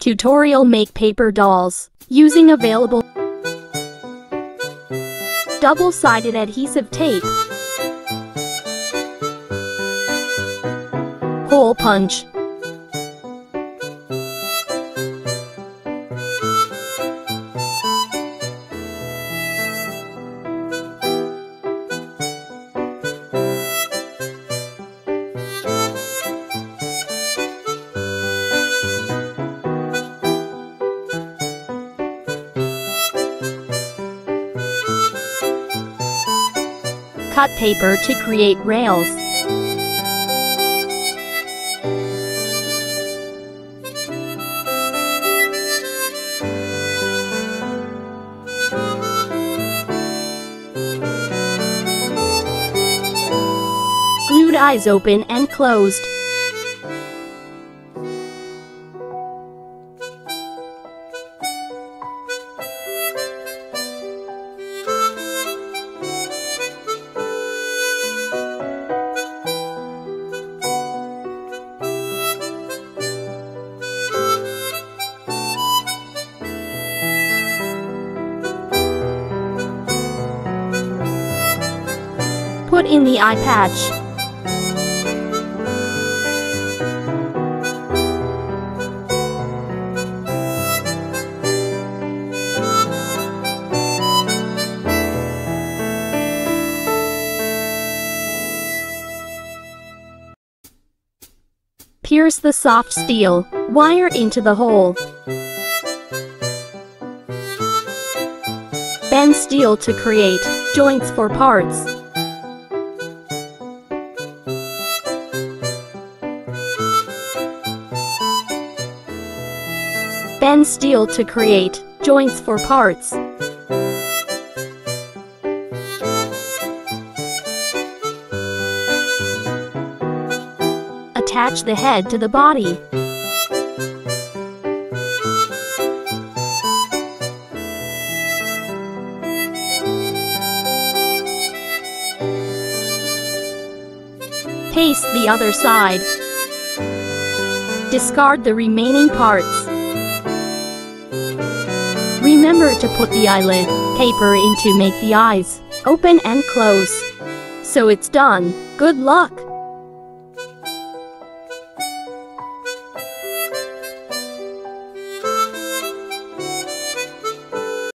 Tutorial: make paper dolls using available double-sided adhesive tape, hole punch, cut paper to create rails. Glued eyes open and closed. Put in the eye patch. Pierce the soft steel wire into the hole. Bend steel to create joints for parts. Bend steel to create joints for parts. Attach the head to the body. Paste the other side. Discard the remaining parts. Remember to put the eyelid paper in to make the eyes open and close. So it's done. Good luck!